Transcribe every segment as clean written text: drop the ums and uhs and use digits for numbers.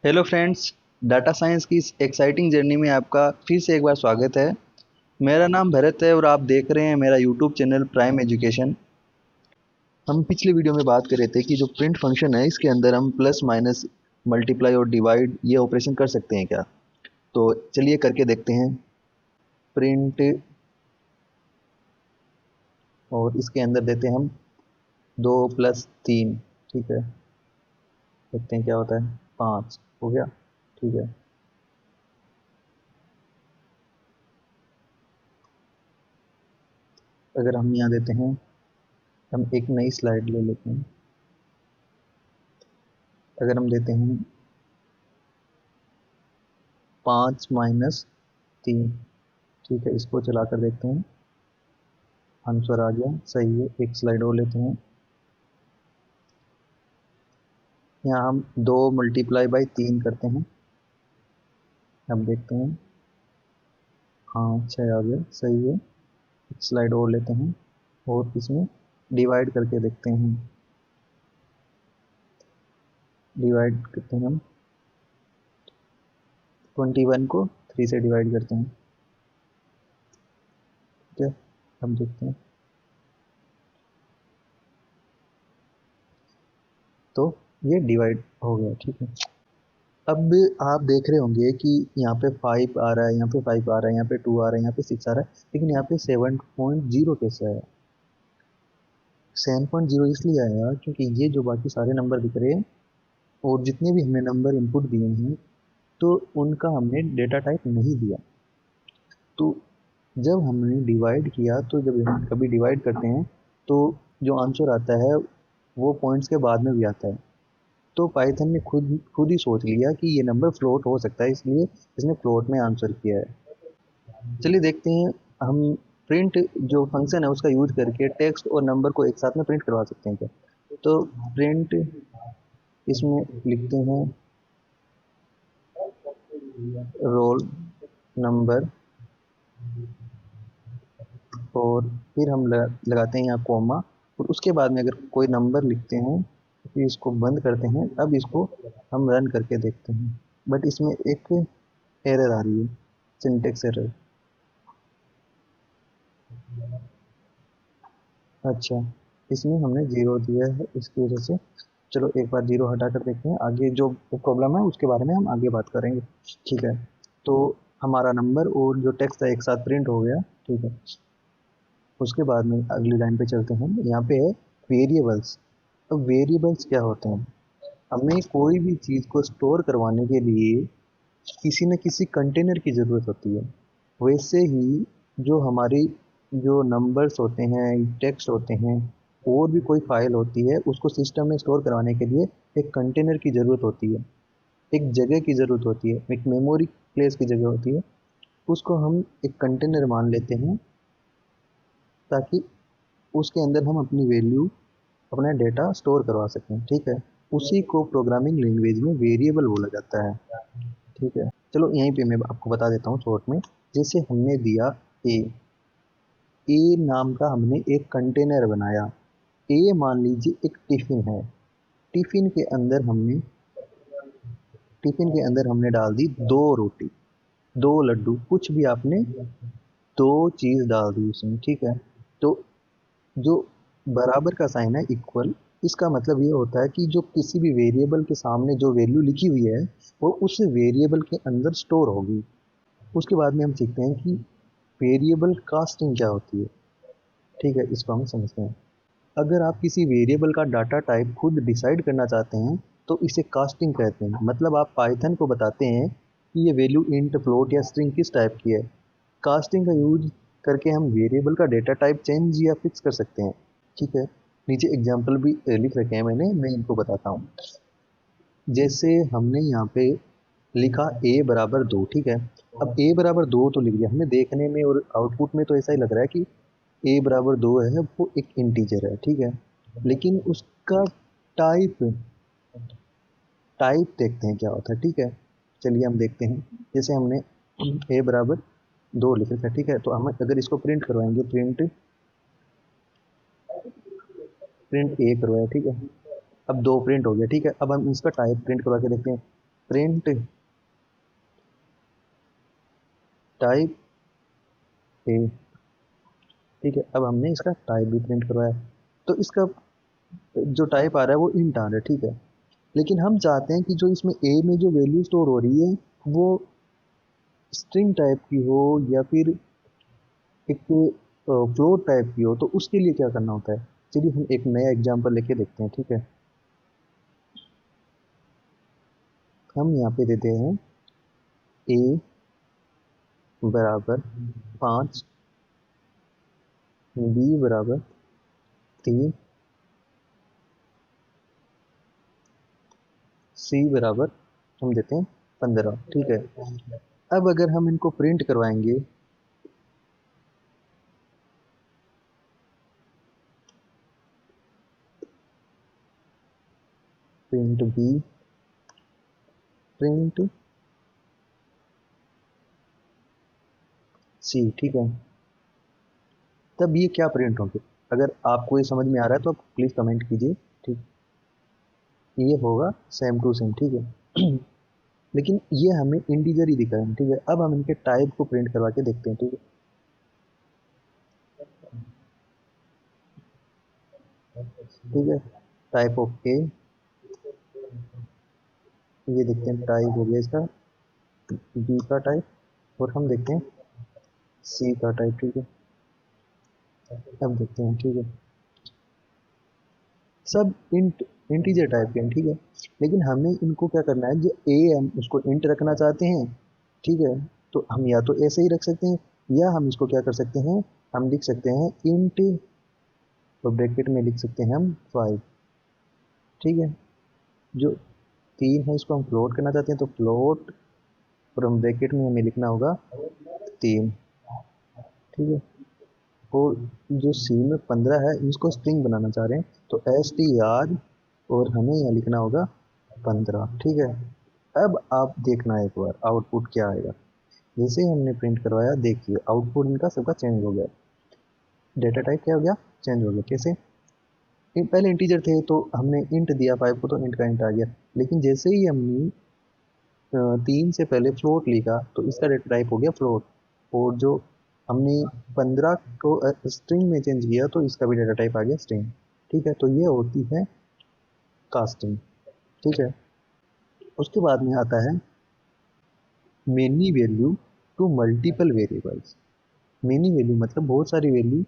Hello friends. Data science की इस exciting journey में आपका फिर से एक बार स्वागत है। मेरा नाम भरत है और आप देख रहे हैं मेरा यूट्यूब चैनल प्राइम एजुकेशन। हम पिछले वीडियो में बात कर रहे थे कि जो प्रिंट फंक्शन है इसके अंदर हम प्लस माइनस मल्टीप्लाई और डिवाइड ये ऑपरेशन कर सकते हैं क्या। तो चलिए करके देखते हैं। प्रिंट और इसके अंदर देते हैं हम 2 + 3। ठीक है, देखते हैं क्या होता है। 5 हो गया। ठीक है, अगर हम यहाँ देते हैं, हम एक नई स्लाइड ले लेते हैं। अगर हम देते हैं 5 - 3। ठीक है, इसको चला कर देखते हैं। आंसर आ गया, सही है। एक स्लाइड और लेते हैं। यहाँ हम 2 × 3 करते हैं। अब देखते हैं, हाँ 6 आ गया, सही है। एक स्लाइड और लेते हैं और इसमें डिवाइड करके देखते हैं। डिवाइड करते हैं हम 21 को 3 से डिवाइड करते हैं। ठीक है, अब देखते हैं तो ये डिवाइड हो गया। ठीक है, अब आप देख रहे होंगे कि यहाँ पे 5 आ रहा है, यहाँ पे 5 आ रहा है, यहाँ पे 2 आ रहा है, यहाँ पे 6 आ रहा है, लेकिन यहाँ पे 7.0 कैसे आया। 7.0 इसलिए आया क्योंकि ये जो बाकी सारे नंबर दिख रहे हैं और जितने भी हमने नंबर इनपुट दिए हैं तो उनका हमने डेटा टाइप नहीं दिया। तो जब हमने डिवाइड किया, तो जब हम कभी डिवाइड करते हैं तो जो आंसर आता है वो पॉइंट्स के बाद में भी आता है। तो पाइथन ने खुद खुद ही सोच लिया कि ये नंबर फ्लोट हो सकता है, इसलिए इसने फ्लोट में आंसर किया है। चलिए देखते हैं, हम प्रिंट जो फंक्शन है उसका यूज करके टेक्स्ट और नंबर को एक साथ में प्रिंट करवा सकते हैं क्या। तो प्रिंट इसमें लिखते हैं रोल नंबर और फिर हम लगाते हैं यहाँ कॉमा, और उसके बाद में अगर कोई नंबर लिखते हैं तो फिर इसको बंद करते हैं। अब इसको हम रन करके देखते हैं, बट इसमें एक एरर आ रही है, सिंटेक्स एरर। अच्छा, इसमें हमने ज़ीरो दिया है, इसकी वजह से चलो एक बार ज़ीरो हटा कर देखते हैं। आगे जो प्रॉब्लम है उसके बारे में हम आगे बात करेंगे। ठीक है, तो हमारा नंबर और जो टेक्स्ट है एक साथ प्रिंट हो गया। ठीक है, उसके बाद में अगली लाइन पे चलते हैं। यहाँ पे है वेरिएबल्स। अब वेरिएबल्स क्या होते हैं। हमें कोई भी चीज़ को स्टोर करवाने के लिए किसी न किसी कंटेनर की ज़रूरत होती है। वैसे ही जो हमारी जो नंबर्स होते हैं, टेक्स्ट होते हैं, और भी कोई फाइल होती है, उसको सिस्टम में स्टोर करवाने के लिए एक कंटेनर की ज़रूरत होती है, एक जगह की ज़रूरत होती है, एक मेमोरी प्लेस की जगह होती है। उसको हम एक कंटेनर मान लेते हैं ताकि उसके अंदर हम अपनी वैल्यू, अपना डेटा स्टोर करवा सकें। ठीक है, उसी को प्रोग्रामिंग लैंग्वेज में वेरिएबल बोला जाता है। ठीक है, चलो यहीं पे मैं आपको बता देता हूँ शॉर्ट में। जैसे हमने दिया ए, ए नाम का हमने एक कंटेनर बनाया। ए मान लीजिए एक टिफ़िन है। टिफ़िन के अंदर हमने टिफ़िन के अंदर हमने डाल दी 2 रोटी, 2 लड्डू, कुछ भी आपने 2 चीज़ डाल दी उसमें। ठीक है, तो जो बराबर का साइन है, इक्वल, इसका मतलब ये होता है कि जो किसी भी वेरिएबल के सामने जो वैल्यू लिखी हुई है वो उस वेरिएबल के अंदर स्टोर होगी। उसके बाद में हम सीखते हैं कि वेरिएबल कास्टिंग क्या होती है। ठीक है, इसको हम समझते हैं। अगर आप किसी वेरिएबल का डाटा टाइप खुद डिसाइड करना चाहते हैं तो इसे कास्टिंग कहते हैं। मतलब आप पाइथन को बताते हैं कि ये वैल्यू इंट, फ्लोट या स्ट्रिंग किस टाइप की है। कास्टिंग का यूज करके हम वेरिएबल का डेटा टाइप चेंज या फिक्स कर सकते हैं। ठीक है, नीचे एग्जाम्पल भी लिख रखे हैं मैंने, मैं इनको बताता हूँ। जैसे हमने यहाँ पे लिखा a = 2। ठीक है, अब a = 2 तो लिख दिया हमने, देखने में और आउटपुट में तो ऐसा ही लग रहा है कि a = 2 है, वो एक इंटीजर है। ठीक है, लेकिन उसका टाइप टाइप देखते हैं क्या होता है। ठीक है, चलिए हम देखते हैं। जैसे हमने a = 2 लिख रखा है। ठीक है, तो हम अगर इसको प्रिंट करवाएंगे, प्रिंट प्रिंट ए करवाया। ठीक है, अब 2 प्रिंट हो गया। ठीक है, अब हम इसका टाइप प्रिंट करवा के देखते हैं। Print type A. ठीक है, अब हमने इसका टाइप भी प्रिंट करवाया, तो इसका जो टाइप आ रहा है वो इंट आ रहा है। ठीक है, लेकिन हम चाहते हैं कि जो इसमें ए में जो वैल्यू स्टोर हो रही है वो स्ट्रिंग टाइप की हो या फिर एक फ्लोट टाइप की हो। तो उसके लिए क्या करना होता है, चलिए हम एक नया एग्जांपल लेके देखते हैं। ठीक है, हम यहाँ पे देते हैं ए बराबर 5, बी बराबर 3, सी बराबर हम देते हैं 15। ठीक है, अब अगर हम इनको प्रिंट करवाएंगे, प्रिंट बी, प्रिंट सी, ठीक है, तब ये क्या प्रिंट होंगे? अगर आपको ये समझ में आ रहा है तो आप प्लीज़ कमेंट कीजिए। ठीक, ये होगा सेम टू सेम। ठीक है लेकिन ये हमें इंटीजर ही दिखा है। ठीक है, अब हम इनके टाइप को प्रिंट करवा के देखते हैं। ठीक है, ठीक है, टाइप ऑफ ए, ये देखते हैं टाइप हो गया इसका बी का टाइप, और हम देखते हैं सी का टाइप। ठीक है, अब देखते हैं। ठीक है, सब इंटीजर टाइप के हैं। ठीक है, लेकिन हमें इनको क्या करना है, जो ए हम उसको इंट रखना चाहते हैं। ठीक है, तो हम या तो ऐसे ही रख सकते हैं, या हम इसको क्या कर सकते हैं, हम लिख सकते हैं इंट, तो ब्रैकेट में लिख सकते हैं हम 5। ठीक है, जो 3 है इसको हम फ्लोट करना चाहते हैं, तो फ्लोट, और हम ब्रैकेट में हमें लिखना होगा 3। ठीक है, और जो सी में 15 है इसको स्ट्रिंग बनाना चाह रहे हैं, तो str, और हमें यहाँ लिखना होगा 15। ठीक है, अब आप देखना एक बार आउटपुट क्या आएगा। जैसे ही हमने प्रिंट करवाया, देखिए आउटपुट इनका सबका चेंज हो गया, डेटा टाइप क्या हो गया, चेंज हो गया। कैसे? पहले इंटीजर थे तो हमने इंट दिया 5 को, तो इंट का इंट आ गया, लेकिन जैसे ही हमने 3 से पहले फ्लोट लिखा तो इसका डेटा टाइप हो गया फ्लोट, और जो हमने 15 को स्ट्रिंग में चेंज किया तो इसका भी डेटा टाइप आ गया स्ट्रिंग। ठीक है, तो ये होती है कास्टिंग। ठीक है, उसके बाद में आता है many value to multiple variables. Many value मतलब बहुत सारी वैल्यू,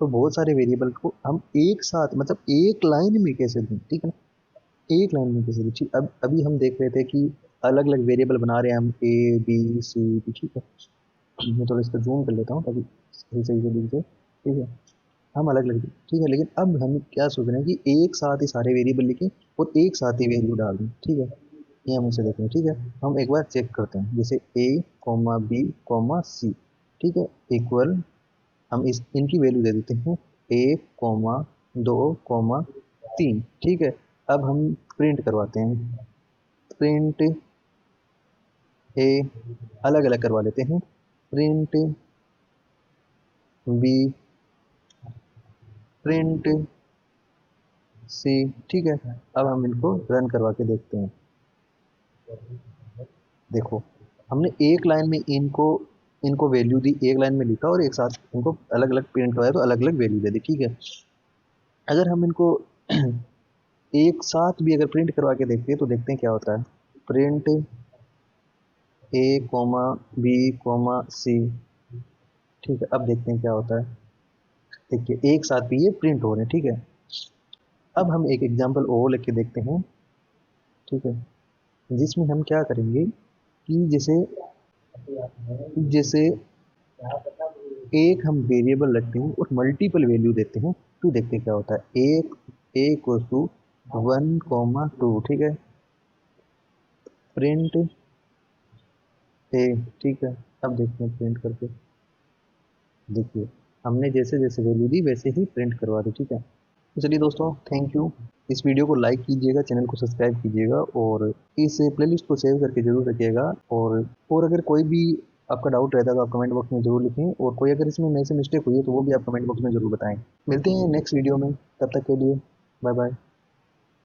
तो बहुत सारे वेरिएबल को हम एक साथ, मतलब एक लाइन में कैसे दें। ठीक है ना, एक लाइन में कैसे दें। ठीक, अब अभी हम देख रहे थे कि अलग अलग वेरिएबल बना रहे हैं हम, ए बी सी डी। ठीक है, मैं थोड़ा इसका जूम कर लेता हूँ ताकि सही सही से दिख जाए। ठीक है, हम अलग अलग, ठीक है, लेकिन अब हम क्या सोच रहे हैं कि एक साथ ही सारे वेरिएबल लिखें और एक साथ ही वैल्यू डाल दें। ठीक है, ये हम इसे देखें। ठीक है, हम एक बार चेक करते हैं, जैसे ए कॉमा बी कॉमा सी। ठीक है, इक्वल, हम इस इनकी वैल्यू दे देते हैं 1,2,3। ठीक है, अब हम प्रिंट करवाते हैं, प्रिंट ए, अलग अलग करवा लेते हैं, प्रिंट बी, प्रिंट सी। ठीक है, अब हम इनको रन करवा के देखते हैं। देखो, हमने एक लाइन में इनको इनको वैल्यू दी, एक लाइन में लिखा, और एक साथ इनको अलग अलग प्रिंट करवाया तो अलग अलग वैल्यू दे दी। ठीक है, अगर हम इनको एक साथ भी अगर प्रिंट करवा के देखते हैं तो देखते हैं क्या होता है, प्रिंट ए कॉमा बी कॉमा सी। ठीक है, अब देखते हैं क्या होता है। देखिए एक साथ भी ये प्रिंट हो रहे हैं। ठीक है, अब हम एक एग्जांपल और लेके देखते हैं। ठीक है, जिसमें हम क्या करेंगे कि जैसे जैसे एक हम वेरिएबल रखते हैं और मल्टीपल वैल्यू देते हैं, तो देखते हैं क्या होता है। एक ए इक्वल टू 1,2। ठीक है, प्रिंट ए। ठीक है, अब देखते हैं प्रिंट करके। देखिए, हमने जैसे जैसे वैल्यू दी वैसे ही प्रिंट करवा दी। ठीक है, तो चलिए दोस्तों, थैंक यू। इस वीडियो को लाइक कीजिएगा, चैनल को सब्सक्राइब कीजिएगा, और इस प्लेलिस्ट को सेव करके जरूर रखिएगा। और अगर कोई भी आपका डाउट रहता है तो आप कमेंट बॉक्स में जरूर लिखें, और कोई अगर इसमें मेरे से मिस्टेक हुई है तो वो भी आप कमेंट बॉक्स में जरूर बताएं। मिलते हैं नेक्स्ट वीडियो में, तब तक के लिए बाय बाय।